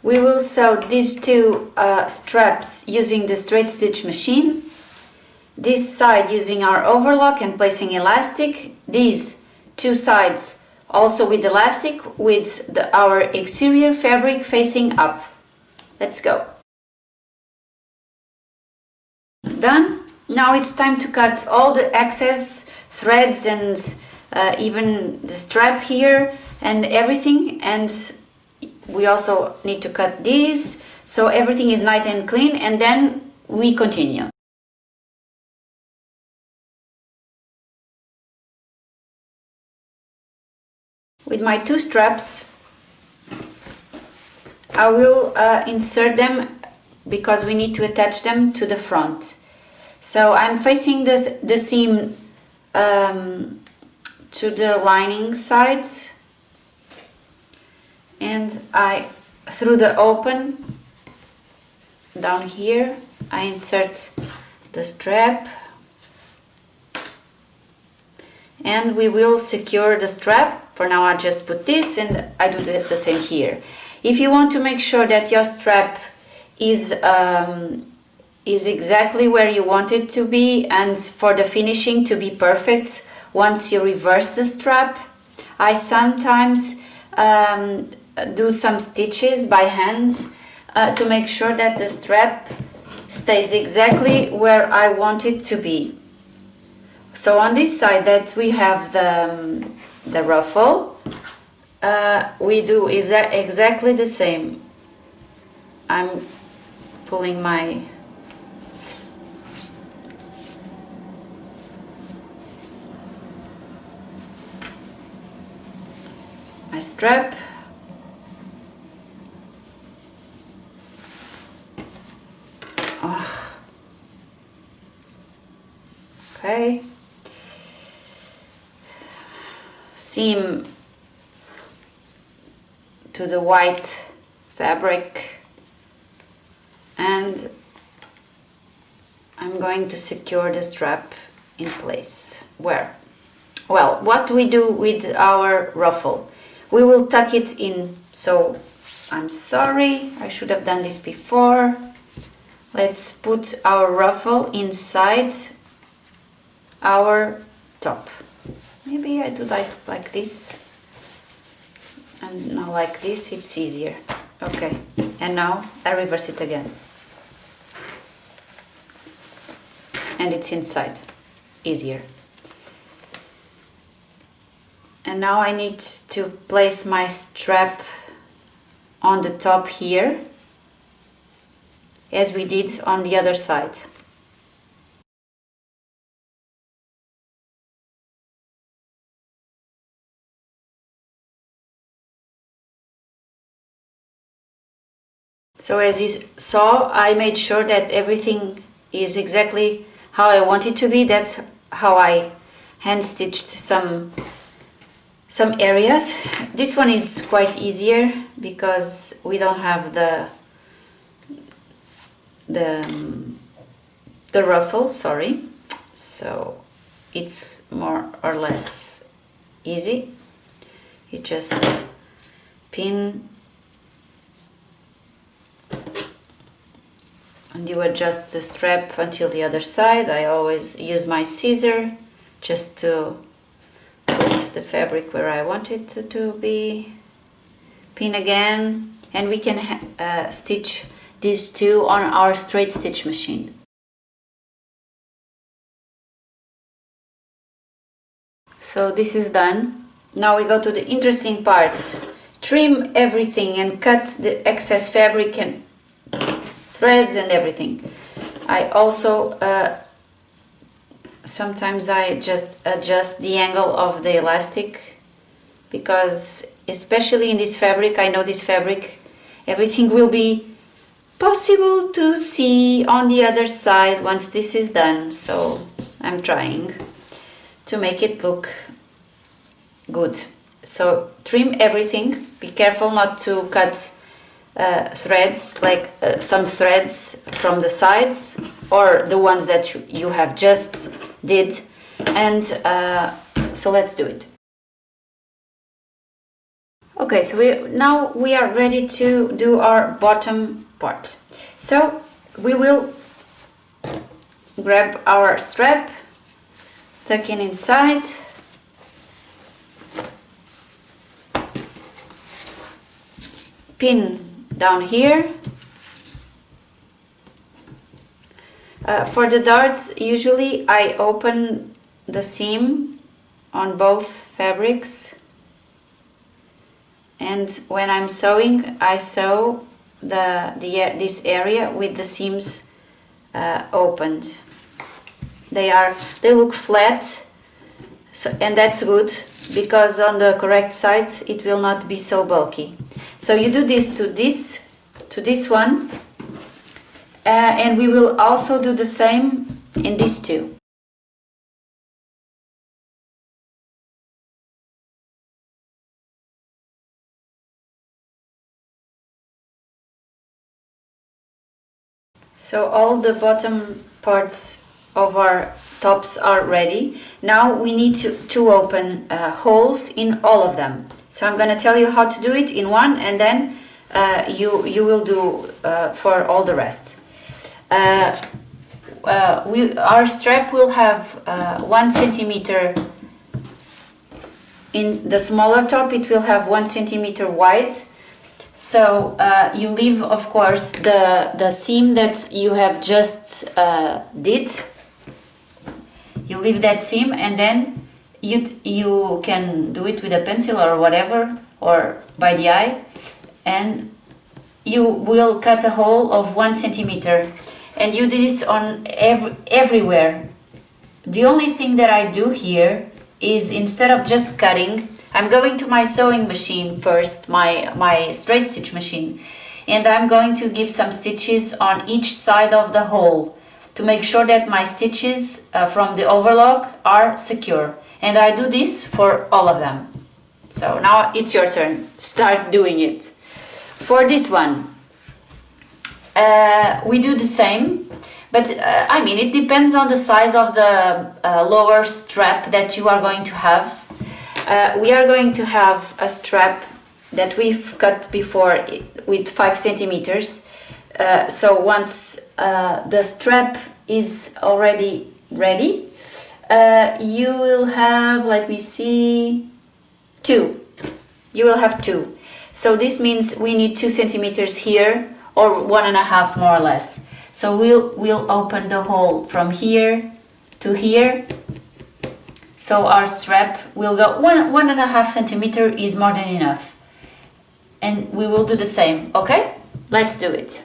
We will sew these two straps using the straight stitch machine, this side using our overlock and placing elastic, these two sides also with elastic with our exterior fabric facing up. Let's go. Done. Now it's time to cut all the excess threads and even the strap here and everything, and we also need to cut these so everything is nice and clean, and then we continue. With my two straps I will insert them because we need to attach them to the front. So I'm facing the seam to the lining side, and through the open down here I insert the strap, and we will secure the strap. For now I just put this, and I do the same here. If you want to make sure that your strap is exactly where you want it to be, and for the finishing to be perfect once you reverse the strap, I sometimes do some stitches by hand to make sure that the strap stays exactly where I want it to be. So on this side that we have the ruffle, we do exactly the same. I'm pulling my strap, okay, seam to the white fabric, and I'm going to secure the strap in place. Where? Well, what do we do with our ruffle? We will tuck it in. So I'm sorry, I should have done this before. Let's put our ruffle inside our top. Maybe I do like this, and now like this, it's easier. Okay, and now I reverse it again, and it's inside, easier. And now I need to place my strap on the top here, as we did on the other side. So as you saw, I made sure that everything is exactly how I want it to be. That's how I hand stitched some areas. This one is quite easier because we don't have the ruffle, sorry, so it's more or less easy. You just pin and you adjust the strap until the other side. I always use my scissor just to put the fabric where I want it to be. Pin again, and we can stitch these two on our straight stitch machine. So this is done. Now we go to the interesting parts. Trim everything and cut the excess fabric and threads and everything. I also sometimes I just adjust the angle of the elastic, because especially in this fabric, I know this fabric, everything will be possible to see on the other side once this is done. So I'm trying to make it look good. So trim everything, be careful not to cut threads, like some threads from the sides or the ones that you have just did, and so let's do it. Okay, so now we are ready to do our bottom part. So we will grab our strap, tuck in inside, pin down here. For the darts, usually I open the seam on both fabrics, and when I'm sewing, I sew this area with the seams opened. They look flat, so, and that's good, because on the correct side it will not be so bulky. So you do this to this one, and we will also do the same in these two. So all the bottom parts of our tops are ready. Now we need to open holes in all of them. So I'm going to tell you how to do it in one, and then you will do for all the rest. Our strap will have 1 centimeter in the smaller top. It will have 1 centimeter wide. So you leave, of course, the seam that you have just did. You leave that seam, and then you can do it with a pencil or whatever, or by the eye, and you will cut a hole of 1 centimeter. And you do this on everywhere. The only thing that I do here is, instead of just cutting, I'm going to my sewing machine first, my straight stitch machine, and I'm going to give some stitches on each side of the hole to make sure that my stitches from the overlock are secure. And I do this for all of them. So now it's your turn. Start doing it. For this one, we do the same, but I mean, it depends on the size of the lower strap that you are going to have. We are going to have a strap that we've cut before with 5 centimeters. So once the strap is already ready, you will have, let me see, 2. You will have 2. So this means we need 2 centimeters here, or 1.5 more or less. So we'll open the hole from here to here. So our strap will go 1.5 centimeter is more than enough. And we will do the same, okay? Let's do it.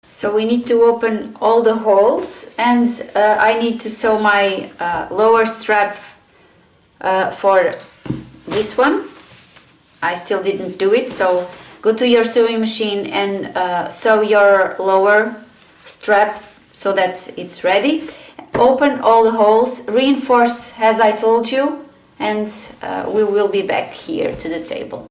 So we need to open all the holes, and I need to sew my lower strap for this one. I still didn't do it, so go to your sewing machine and sew your lower strap so that it's ready. Open all the holes, reinforce as I told you, and we will be back here to the table.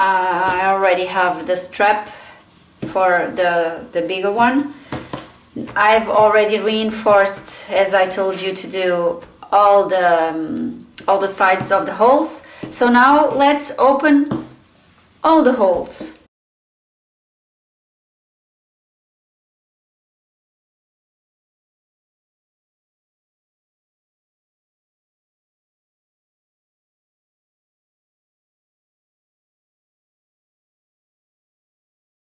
I already have the strap for the bigger one. I've already reinforced, as I told you to do, all the sides of the holes. So now let's open all the holes.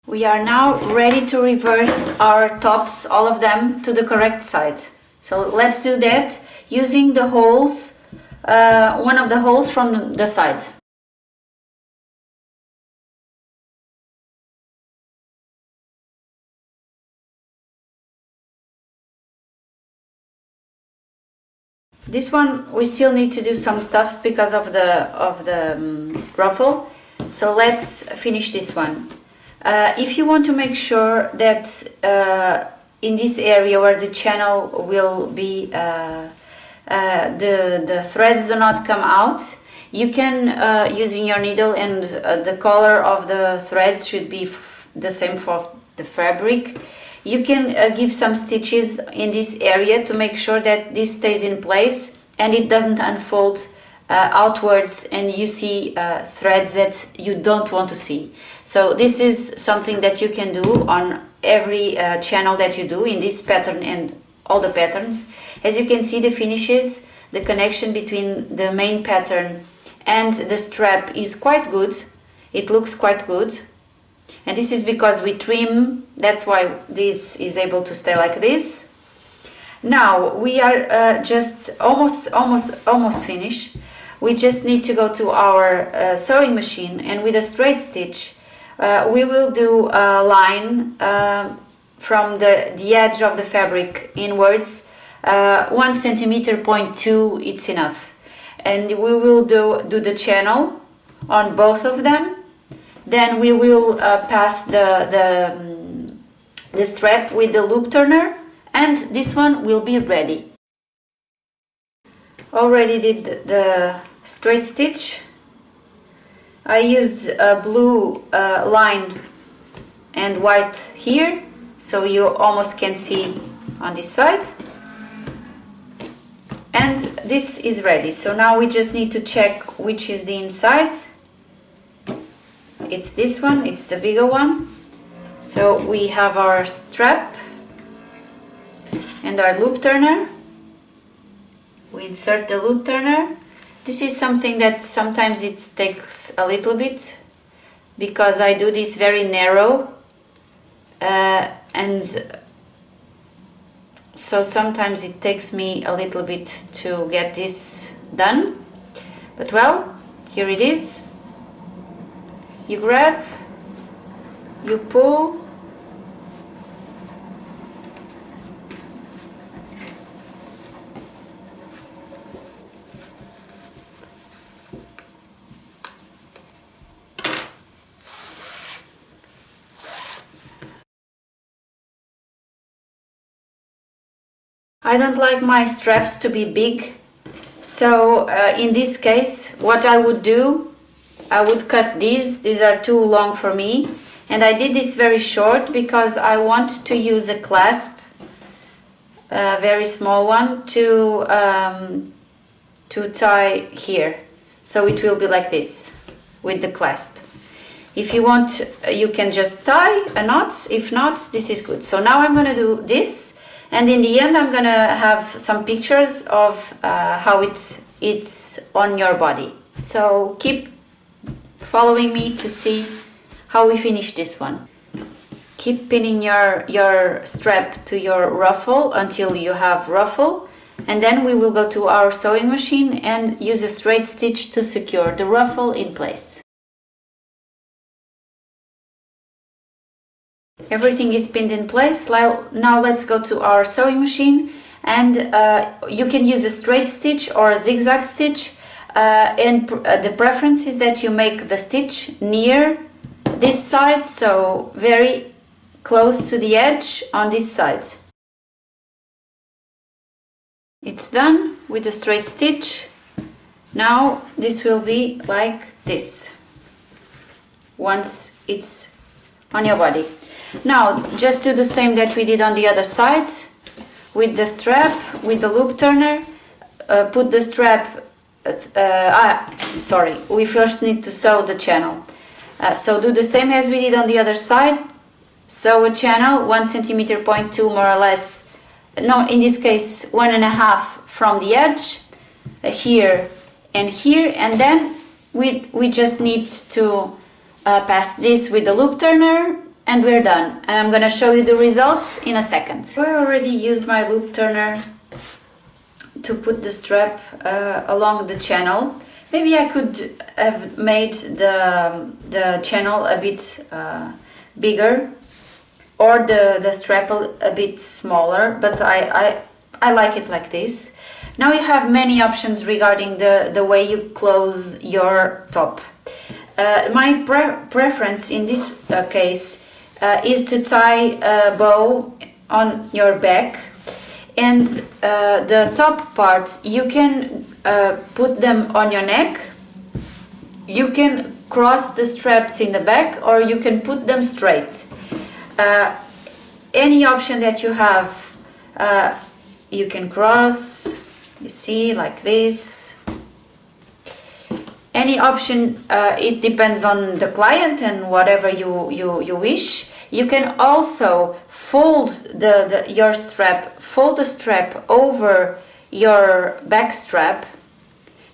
We are now ready to reverse our tops, all of them, to the correct side. So let's do that using the holes, one of the holes from the side. This one we still need to do some stuff because of the ruffle. So let's finish this one. If you want to make sure that in this area where the channel will be, the threads do not come out, You can using your needle, and the color of the threads should be the same for the fabric. You can give some stitches in this area to make sure that this stays in place and it doesn't unfold outwards and you see threads that you don't want to see. So this is something that you can do on every channel that you do in this pattern and all the patterns. As you can see, the finishes, the connection between the main pattern and the strap is quite good. It looks quite good. And this is because we trim, that's why this is able to stay like this. Now we are just almost finished. We just need to go to our sewing machine, and with a straight stitch we will do a line from the edge of the fabric inwards, 1 centimeter, 0.2, it's enough. And we will do the channel on both of them. Then we will pass the strap with the loop turner, and this one will be ready. Already did the straight stitch. I used a blue line and white here, so you almost can see on this side. And this is ready. So now we just need to check which is the inside. It's this one, it's the bigger one. So we have our strap and our loop turner. We insert the loop turner. This is something that sometimes it takes a little bit because I do this very narrow, and so sometimes it takes me a little bit to get this done. But well, here it is. You grab, you pull, I don't like my straps to be big, so in this case what I would do, I would cut these are too long for me, and I did this very short because I want to use a clasp, a very small one, to tie here, so it will be like this with the clasp. If you want, you can just tie a knot. If not, this is good. So now I'm going to do this. And in the end, I'm gonna have some pictures of how it's on your body. So keep following me to see how we finish this one. Keep pinning your strap to your ruffle until you have ruffle, and then we will go to our sewing machine and use a straight stitch to secure the ruffle in place. Everything is pinned in place. Now let's go to our sewing machine, and you can use a straight stitch or a zigzag stitch, and the preference is that you make the stitch near this side, so very close to the edge on this side. It's done with the straight stitch. Now this will be like this once it's on your body. Now just do the same that we did on the other side with the strap, with the loop turner. Put the strap, sorry, we first need to sew the channel. So do the same as we did on the other side. Sew a channel 1 centimeter, 0.2 more or less, no, in this case 1.5 from the edge, here and here, and then we just need to pass this with the loop turner, and we're done. And I'm gonna show you the results in a second. So I already used my loop turner to put the strap along the channel. Maybe I could have made the channel a bit bigger, or the strap a bit smaller, but I like it like this. Now you have many options regarding the way you close your top. My preference in this case is to tie a bow on your back, and the top part you can put them on your neck You can cross the straps in the back or you can put them straight. Any option that you have, you can cross, you see, like this. Any option, it depends on the client and whatever you wish. You can also fold your strap, fold the strap over your back strap.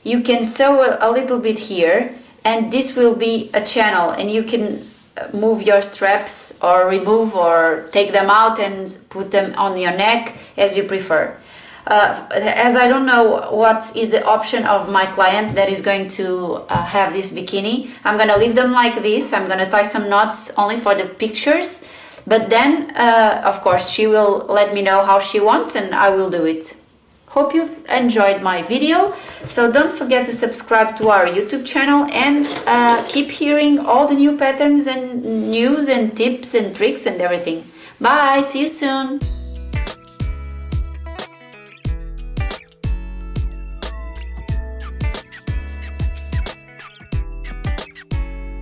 You can sew a little bit here, and this will be a channel, and you can move your straps or remove or take them out and put them on your neck as you prefer. As I don't know what is the option of my client that is going to have this bikini, I'm gonna leave them like this. I'm gonna tie some knots only for the pictures, but then of course she will let me know how she wants and I will do it. Hope you've enjoyed my video, so don't forget to subscribe to our YouTube channel and keep hearing all the new patterns and news and tips and tricks and everything. Bye, see you soon!